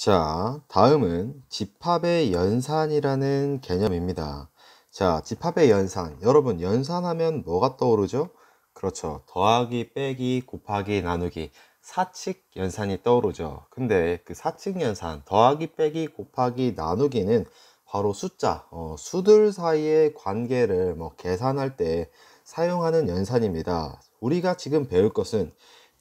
자, 다음은 집합의 연산이라는 개념입니다. 자, 집합의 연산. 여러분, 연산하면 뭐가 떠오르죠? 그렇죠. 더하기, 빼기, 곱하기, 나누기. 사칙 연산이 떠오르죠. 근데 그 사칙 연산, 더하기, 빼기, 곱하기, 나누기는 바로 숫자, 수들 사이의 관계를 계산할 때 사용하는 연산입니다. 우리가 지금 배울 것은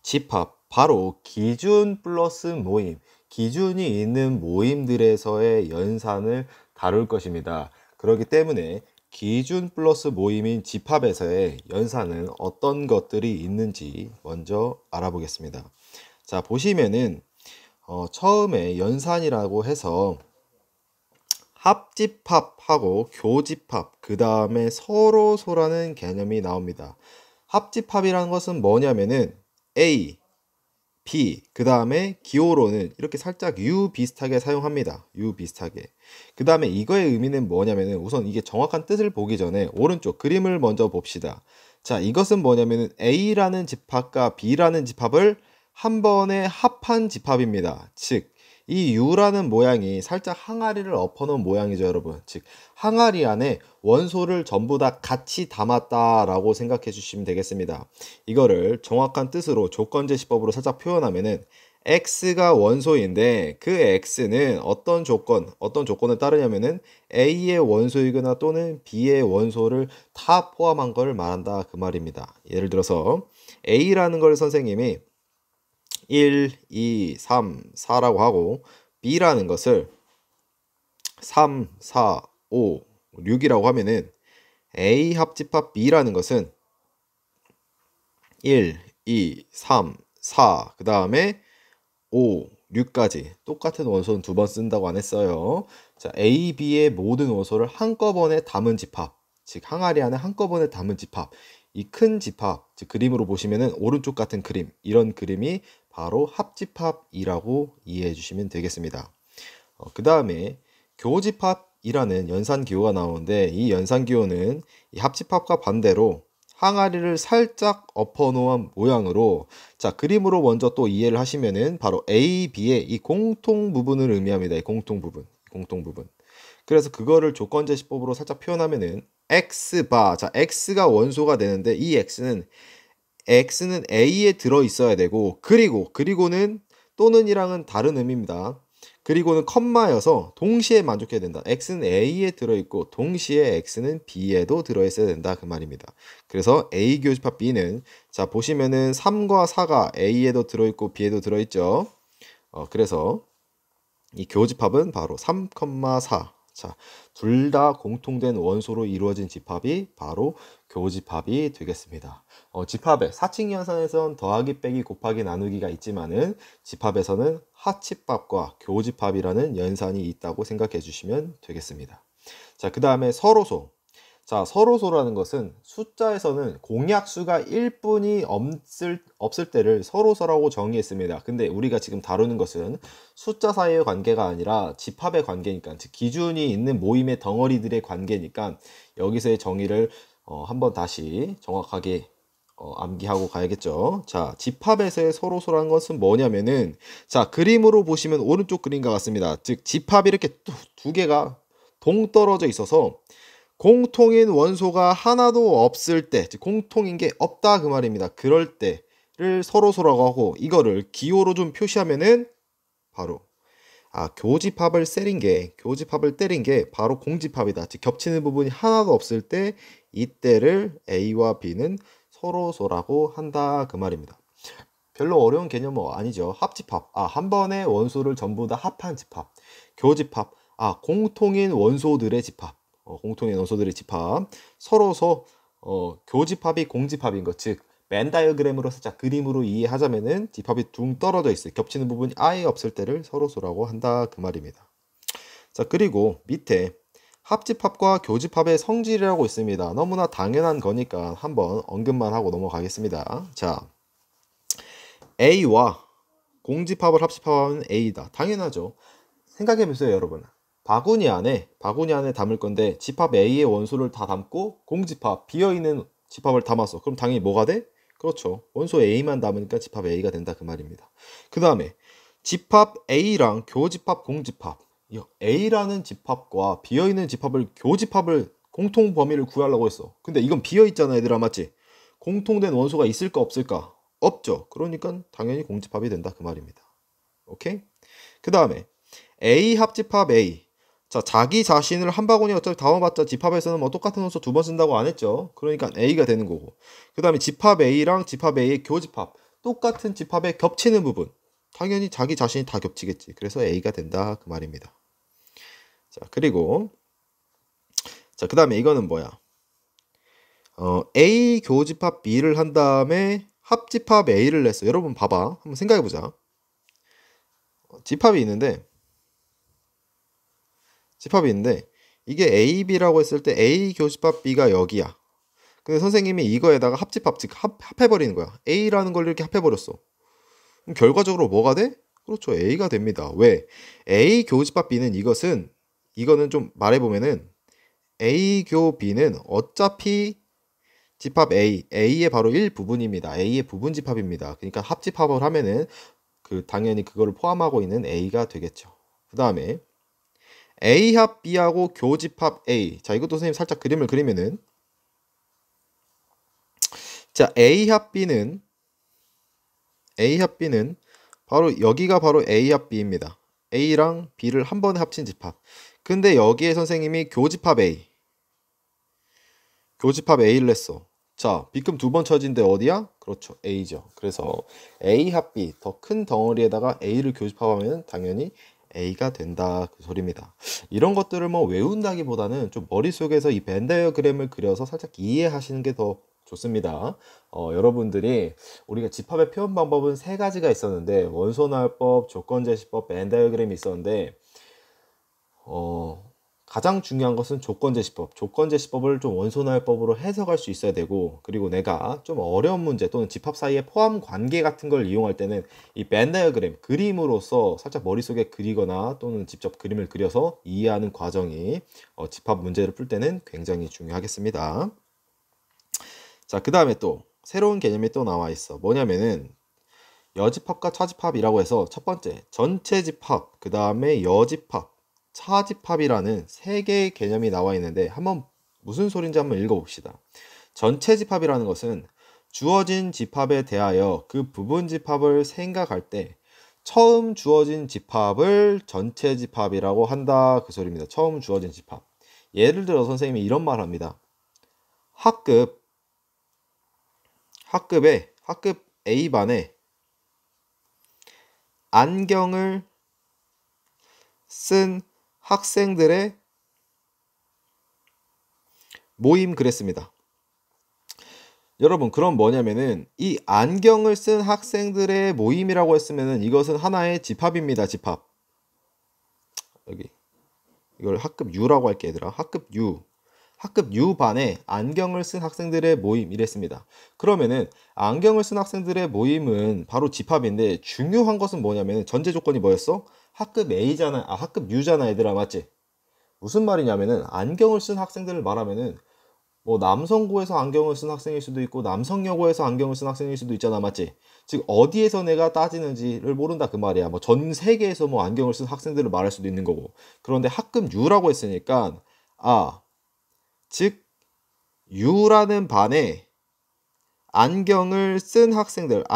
집합, 바로 기준 플러스 모임, 기준이 있는 모임들에서의 연산을 다룰 것입니다. 그렇기 때문에 기준 플러스 모임인 집합에서의 연산은 어떤 것들이 있는지 먼저 알아보겠습니다. 자, 보시면은 처음에 연산이라고 해서 합집합하고 교집합, 그 다음에 서로소라는 개념이 나옵니다. 합집합이라는 것은 뭐냐면은 A, B, 그 다음에 기호로는 이렇게 살짝 U 비슷하게 사용합니다. U 비슷하게. 그 다음에 이거의 의미는 뭐냐면은 우선 이게 정확한 뜻을 보기 전에 오른쪽 그림을 먼저 봅시다. 자, 이것은 뭐냐면은 A라는 집합과 B라는 집합을 한 번에 합한 집합입니다. 즉, 이 U라는 모양이 살짝 항아리를 엎어놓은 모양이죠, 여러분. 즉, 항아리 안에 원소를 전부 다 같이 담았다라고 생각해 주시면 되겠습니다. 이거를 정확한 뜻으로 조건제시법으로 살짝 표현하면은 X가 원소인데 그 X는 어떤 조건을 따르냐면은 A의 원소이거나 또는 B의 원소를 다 포함한 걸 말한다 그 말입니다. 예를 들어서 A라는 걸 선생님이 1, 2, 3, 4라고 하고 B라는 것을 3, 4, 5, 6이라고 하면은 A 합집합 B라는 것은 1, 2, 3, 4, 그 다음에 5, 6까지 똑같은 원소는 두 번 쓴다고 안 했어요. 자, A, B의 모든 원소를 한꺼번에 담은 집합, 즉 항아리 안에 한꺼번에 담은 집합, 이 큰 집합, 즉 그림으로 보시면은 오른쪽 같은 그림, 이런 그림이 바로 합집합이라고 이해해 주시면 되겠습니다. 그 다음에 교집합이라는 연산기호가 나오는데 이 연산기호는 이 합집합과 반대로 항아리를 살짝 엎어놓은 모양으로, 자, 그림으로 먼저 또 이해를 하시면은 바로 A, B의 이 공통 부분을 의미합니다. 이 공통 부분. 그래서 그거를 조건제시법으로 살짝 표현하면은 X바, 자, X가 원소가 되는데 이 X는 A에 들어 있어야 되고, 그리고는 또는이랑은 다른 의미입니다. 그리고는 컴마여서 동시에 만족해야 된다. X는 A에 들어있고 동시에 X는 B에도 들어있어야 된다 그 말입니다. 그래서 A 교집합 B는, 자, 보시면은 3과 4가 A에도 들어있고 B에도 들어있죠. 그래서 이 교집합은 바로 3, 4. 자, 둘 다 공통된 원소로 이루어진 집합이 바로 교집합이 되겠습니다. 집합의 사칙 연산에선 더하기, 빼기, 곱하기, 나누기가 있지만은 집합에서는 합집합과 교집합이라는 연산이 있다고 생각해 주시면 되겠습니다. 자, 그 다음에 서로소. 자, 서로소라는 것은 숫자에서는 공약수가 1뿐이 없을 때를 서로소라고 정의했습니다. 근데 우리가 지금 다루는 것은 숫자 사이의 관계가 아니라 집합의 관계니까, 즉 기준이 있는 모임의 덩어리들의 관계니까 여기서의 정의를 한번 다시 정확하게 암기하고 가야겠죠. 자, 집합에서의 서로소라는 것은 뭐냐면은, 자, 그림으로 보시면 오른쪽 그림과 같습니다. 즉 집합이 이렇게 두 개가 동떨어져 있어서 공통인 원소가 하나도 없을 때, 즉 공통인 게 없다 그 말입니다. 그럴 때를 서로소라고 하고, 이거를 기호로 좀 표시하면은 바로 교집합을 때린 게 바로 공집합이다. 즉 겹치는 부분이 하나도 없을 때 이때를 A와 B는 서로소라고 한다 그 말입니다. 별로 어려운 개념은 아니죠. 합집합, 한 번에 원소를 전부 다 합한 집합. 교집합, 공통인 원소들의 집합. 공통인 원소들의 집합. 서로서 교집합이 공집합인 것, 즉 벤 다이어그램으로 살짝 그림으로 이해하자면은 집합이 둥 떨어져 있어요. 겹치는 부분이 아예 없을 때를 서로소라고 한다 그 말입니다. 자, 그리고 밑에 합집합과 교집합의 성질이라고 있습니다. 너무나 당연한 거니까 한번 언급만 하고 넘어가겠습니다. 자, A와 공집합을 합집합하면 A다. 당연하죠. 생각해보세요, 여러분. 바구니 안에 담을 건데 집합 A의 원소를 다 담고 공집합 비어있는 집합을 담았어. 그럼 당연히 뭐가 돼? 그렇죠. 원소 A만 담으니까 집합 A가 된다 그 말입니다. 그 다음에 집합 A랑 교집합 공집합. A라는 집합과 비어있는 집합을 교집합을 공통 범위를 구하려고 했어. 근데 이건 비어있잖아, 얘들아, 맞지? 공통된 원소가 있을까 없을까? 없죠. 그러니까 당연히 공집합이 된다 그 말입니다. 오케이? 그 다음에 A 합집합 A. 자, 자기 자신을 한 바구니 어차피 담아봤자 집합에서는 뭐 똑같은 원소 두 번 쓴다고 안 했죠. 그러니까 A가 되는 거고. 그 다음에 집합 A랑 집합 A의 교집합. 똑같은 집합에 겹치는 부분. 당연히 자기 자신이 다 겹치겠지. 그래서 A가 된다 그 말입니다. 자, 그리고 자, 그 다음에 이거는 뭐야? A 교집합 B를 한 다음에 합집합 A를 냈어. 여러분 봐봐. 한번 생각해보자. 집합이 있는데 이게 A, B라고 했을 때 A 교집합 B가 여기야. 근데 선생님이 이거에다가 합해버리는 거야. A라는 걸 이렇게 합해버렸어. 그럼 결과적으로 뭐가 돼? 그렇죠. A가 됩니다. 왜? A 교집합 B는 이거는 좀 말해보면은 A 교 B는 어차피 집합 A의 바로 1부분입니다. A의 부분 집합입니다. 그러니까 합집합을 하면은 당연히 그거를 포함하고 있는 A가 되겠죠. 그 다음에 A 합 B하고 교집합 A. 자, 이것도 선생님 살짝 그림을 그리면은 자, A 합 B는 바로 여기가 바로 A 합 B입니다. A랑 B를 한 번에 합친 집합. 근데 여기에 선생님이 교집합 A를 했어. 자, B급 두 번 쳐진데 어디야? 그렇죠. A죠. 그래서 A 합 B, 더 큰 덩어리에다가 A를 교집합하면 당연히 A가 된다 그 소리입니다. 이런 것들을 뭐 외운다기보다는 좀 머릿속에서 이 벤 다이어그램을 그려서 살짝 이해하시는 게 더 좋습니다. 여러분들이 우리가 집합의 표현 방법은 세 가지가 있었는데 원소나열법, 조건제시법, 벤 다이어그램이 있었는데 가장 중요한 것은 조건제시법. 조건제시법을 좀 원소나열법으로 해석할 수 있어야 되고, 그리고 내가 좀 어려운 문제 또는 집합 사이의 포함 관계 같은 걸 이용할 때는 이 벤 다이어그램, 그림으로서 살짝 머릿속에 그리거나 또는 직접 그림을 그려서 이해하는 과정이 집합 문제를 풀 때는 굉장히 중요하겠습니다. 자, 그 다음에 또 새로운 개념이 또 나와 있어. 뭐냐면은 여집합과 차집합이라고 해서 첫 번째 전체 집합, 그 다음에 여집합, 차집합이라는 세 개의 개념이 나와 있는데 한번 무슨 소린지 한번 읽어봅시다. 전체 집합이라는 것은 주어진 집합에 대하여 그 부분 집합을 생각할 때 처음 주어진 집합을 전체 집합이라고 한다 그 소리입니다. 처음 주어진 집합. 예를 들어 선생님이 이런 말 합니다. 학급 A반에 안경을 쓴 학생들의 모임 그랬습니다. 여러분, 그럼 뭐냐면은 이 안경을 쓴 학생들의 모임이라고 했으면은 이것은 하나의 집합입니다. 집합. 여기 이걸 학급 U라고 할게 얘들아. 학급 U 반에 안경을 쓴 학생들의 모임 이랬습니다. 그러면은 안경을 쓴 학생들의 모임은 바로 집합인데 중요한 것은 뭐냐면 전제 조건이 뭐였어? 학급 A잖아. 학급 U잖아 얘들아. 맞지? 무슨 말이냐면은 안경을 쓴 학생들을 말하면은 뭐 남성고에서 안경을 쓴 학생일 수도 있고 남성여고에서 안경을 쓴 학생일 수도 있잖아. 맞지? 즉 어디에서 내가 따지는지를 모른다 그 말이야. 뭐 전 세계에서 뭐 안경을 쓴 학생들을 말할 수도 있는 거고. 그런데 학급 U라고 했으니까 즉 U라는 반에 안경 쓴 학생들의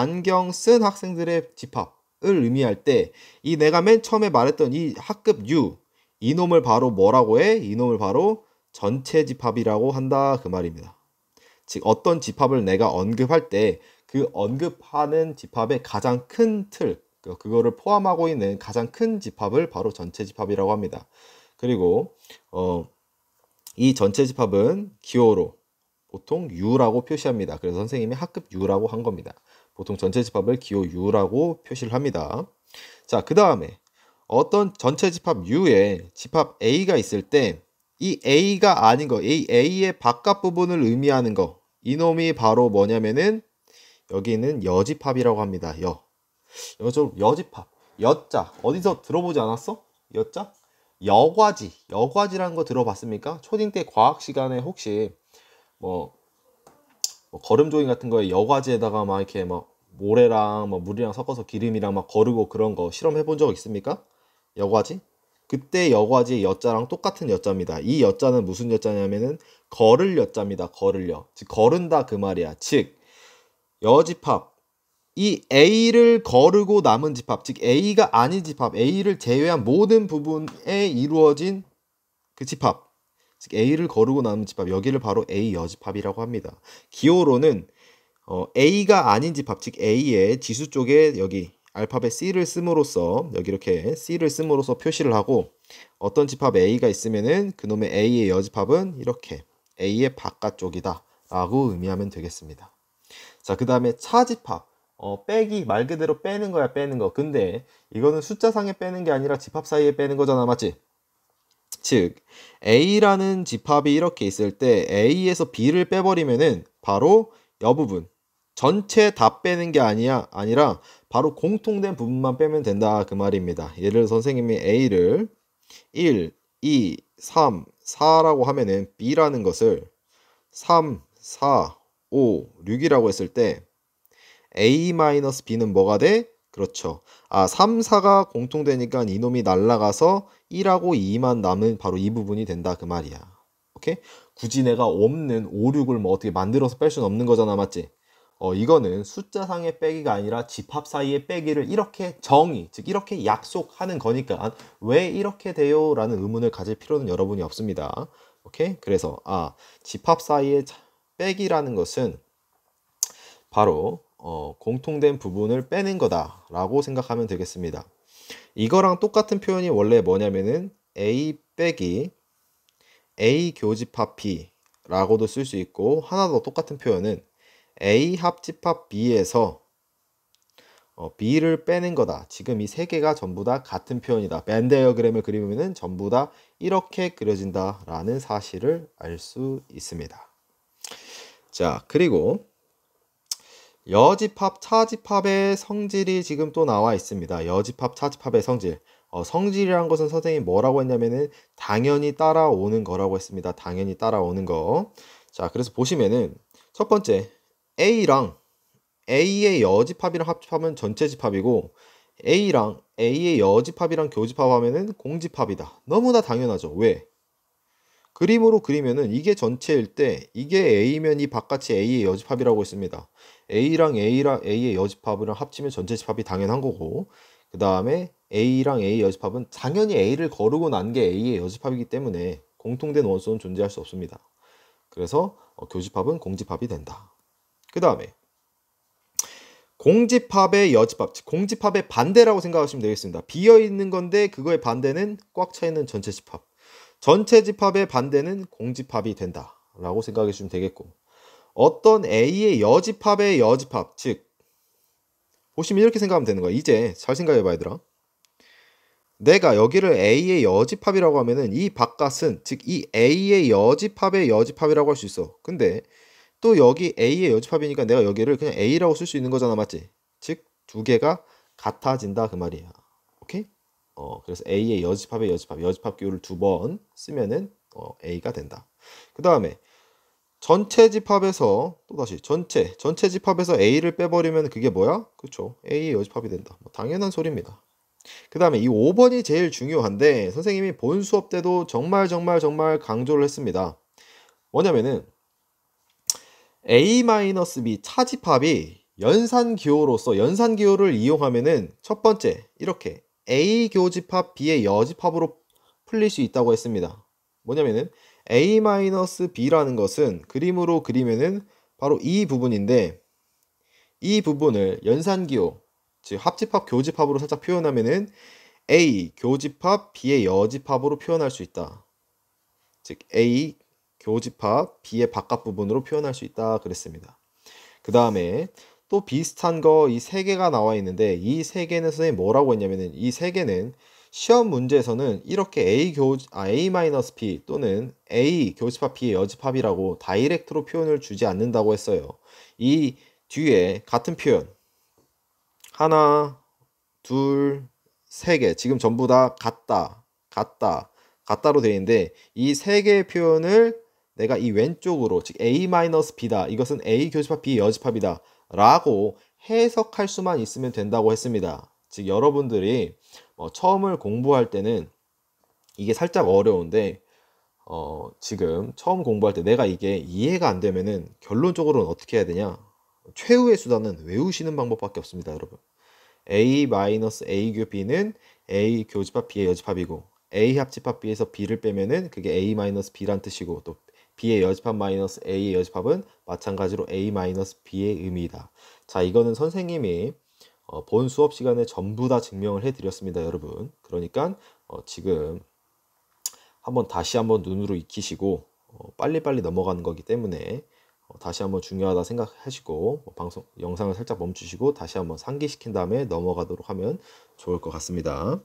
집합을 의미할 때 이 내가 맨 처음에 말했던 이 학급 U 이놈을 바로 뭐라고 해? 이놈을 바로 전체 집합이라고 한다 그 말입니다. 즉 어떤 집합을 내가 언급할 때 그 언급하는 집합의 가장 큰 틀, 그거를 포함하고 있는 가장 큰 집합을 바로 전체 집합이라고 합니다. 그리고 이 전체 집합은 기호로 보통 U라고 표시합니다. 그래서 선생님이 학급 U라고 한 겁니다. 보통 전체 집합을 기호 U라고 표시를 합니다. 자, 그 다음에 어떤 전체 집합 U에 집합 A가 있을 때 이 A가 아닌 거, A의 바깥 부분을 의미하는 거, 이놈이 바로 뭐냐면은 여기는 여집합이라고 합니다. 여집합. 여자 어디서 들어보지 않았어? 여자? 여과지라는 거 들어봤습니까? 초딩 때 과학 시간에 혹시 뭐 걸음조인 같은 거에 여과지에다가 막 이렇게 막 모래랑 뭐 물이랑 섞어서 기름이랑 막 거르고 그런 거 실험해 본 적 있습니까? 여과지? 그때 여과지의 여자랑 똑같은 여자입니다. 이 여자는 무슨 여자냐면은 거를 여자입니다. 거를 여. 즉 거른다 그 말이야. 즉 여집합 이 A를 거르고 남은 집합, 즉 A가 아닌 집합, A를 제외한 모든 부분에 이루어진 그 집합, 즉 A를 거르고 남은 집합, 여기를 바로 A 여집합이라고 합니다. 기호로는 A가 아닌 집합, 즉 A의 지수 쪽에 여기 알파벳 C를 씀으로써 여기 이렇게 C를 씀으로써 표시를 하고 어떤 집합 A가 있으면은 그놈의 A의 여집합은 이렇게 A의 바깥쪽이다 라고 의미하면 되겠습니다. 자, 그 다음에 차집합. 빼기 말 그대로 빼는 거야, 빼는 거. 근데 이거는 숫자상에 빼는 게 아니라 집합 사이에 빼는 거잖아, 맞지? 즉 A라는 집합이 이렇게 있을 때 A에서 B를 빼버리면은 바로 여 부분 전체 다 빼는 게 아니라 바로 공통된 부분만 빼면 된다 그 말입니다. 예를 들어 선생님이 A를 1, 2, 3, 4라고 하면은 B라는 것을 3, 4, 5, 6이라고 했을 때 A-B는 뭐가 돼? 그렇죠. 3, 4가 공통되니까 이놈이 날라가서 1하고 2만 남은 바로 이 부분이 된다 그 말이야. 오케이? 굳이 내가 없는 5, 6을 뭐 어떻게 만들어서 뺄 수는 없는 거잖아, 맞지? 이거는 숫자상의 빼기가 아니라 집합 사이의 빼기를 이렇게 정의, 즉 이렇게 약속하는 거니까 왜 이렇게 돼요? 라는 의문을 가질 필요는 여러분이 없습니다. 오케이? 그래서 집합 사이의 빼기라는 것은 바로 공통된 부분을 빼는 거다 라고 생각하면 되겠습니다. 이거랑 똑같은 표현이 원래 뭐냐면은 A 빼기 A 교집합 B 라고도 쓸 수 있고 하나 더 똑같은 표현은 A 합집합 B에서 B를 빼는 거다. 지금 이 세 개가 전부 다 같은 표현이다. 벤 다이어그램을 그리면은 전부 다 이렇게 그려진다 라는 사실을 알 수 있습니다. 자, 그리고 여집합, 차집합의 성질이 지금 또 나와 있습니다. 여집합, 차집합의 성질. 성질이란 것은 선생님이 뭐라고 했냐면은 당연히 따라오는 거라고 했습니다. 당연히 따라오는 거. 자, 그래서 보시면은 첫 번째 A랑 A의 여집합이랑 합집합은 전체 집합이고 A랑 A의 여집합이랑 교집합하면은 공집합이다. 너무나 당연하죠. 왜? 그림으로 그리면은 이게 전체일 때 이게 A면 이 바깥이 A의 여집합이라고 했습니다. A랑 A의 여집합이랑 합치면 전체 집합이 당연한 거고 그 다음에 A랑 A의 여집합은 당연히 A를 거르고 난 게 A의 여집합이기 때문에 공통된 원소는 존재할 수 없습니다. 그래서 교집합은 공집합이 된다. 그 다음에 공집합의 여집합, 즉 공집합의 반대라고 생각하시면 되겠습니다. 비어있는 건데 그거의 반대는 꽉 차있는 전체 집합. 전체 집합의 반대는 공집합이 된다 라고 생각해 주시면 되겠고 어떤 A의 여집합의 여집합, 즉 보시면 이렇게 생각하면 되는 거야. 이제 잘 생각해 봐 얘들아. 내가 여기를 A의 여집합이라고 하면은 이 바깥은 즉 이 A의 여집합의 여집합이라고 할 수 있어. 근데 또 여기 A의 여집합이니까 내가 여기를 그냥 A라고 쓸 수 있는 거잖아, 맞지? 즉 두 개가 같아진다 그 말이야. 오케이? 그래서 A의 여집합의 여집합 기호를 2번 쓰면은 A가 된다. 그 다음에 전체 집합에서 또다시 전체 집합에서 A를 빼버리면 그게 뭐야? 그쵸? A의 여집합이 된다. 뭐 당연한 소리입니다. 그 다음에 이 5번이 제일 중요한데 선생님이 본 수업 때도 정말 강조를 했습니다. 뭐냐면은 A-B 차집합이 연산기호로서 연산기호를 이용하면은 첫 번째 이렇게 A 교집합 B의 여집합으로 풀릴 수 있다고 했습니다. 뭐냐면은 A-B라는 것은 그림으로 그리면은 바로 이 부분인데 이 부분을 연산기호 즉 합집합 교집합으로 살짝 표현하면은 A 교집합 B의 여집합으로 표현할 수 있다. 즉 A 교집합 B의 바깥 부분으로 표현할 수 있다 그랬습니다. 그 다음에 또 비슷한 거 이 세 개가 나와 있는데 이 세 개는 선생님이 뭐라고 했냐면은 이 세 개는 시험 문제에서는 이렇게 A-B 또는 A 교집합 B의 여집합이라고 다이렉트로 표현을 주지 않는다고 했어요. 이 뒤에 같은 표현 하나, 둘, 세 개 지금 전부 다 같다로 되어 있는데 이 세 개의 표현을 내가 이 왼쪽으로 즉 A-B다 이것은 A 교집합 B 여집합이다 라고 해석할 수만 있으면 된다고 했습니다. 즉 여러분들이 처음을 공부할 때는 이게 살짝 어려운데 지금 처음 공부할 때 내가 이게 이해가 안 되면은 결론적으로는 어떻게 해야 되냐? 최후의 수단은 외우시는 방법밖에 없습니다, 여러분. A-A 교 B는 A 교집합 B의 여집합이고 A 합집합 B에서 B를 빼면은 그게 A-B란 뜻이고 또 B의 여집합 마이너스 A의 여집합은 마찬가지로 A-B의 의미이다. 자, 이거는 선생님이 본 수업 시간에 전부 다 증명을 해드렸습니다, 여러분. 그러니까 지금 다시 한번 눈으로 익히시고 빨리빨리 넘어가는 거기 때문에 다시 한번 중요하다 생각하시고 방송 영상을 살짝 멈추시고 다시 한번 상기시킨 다음에 넘어가도록 하면 좋을 것 같습니다.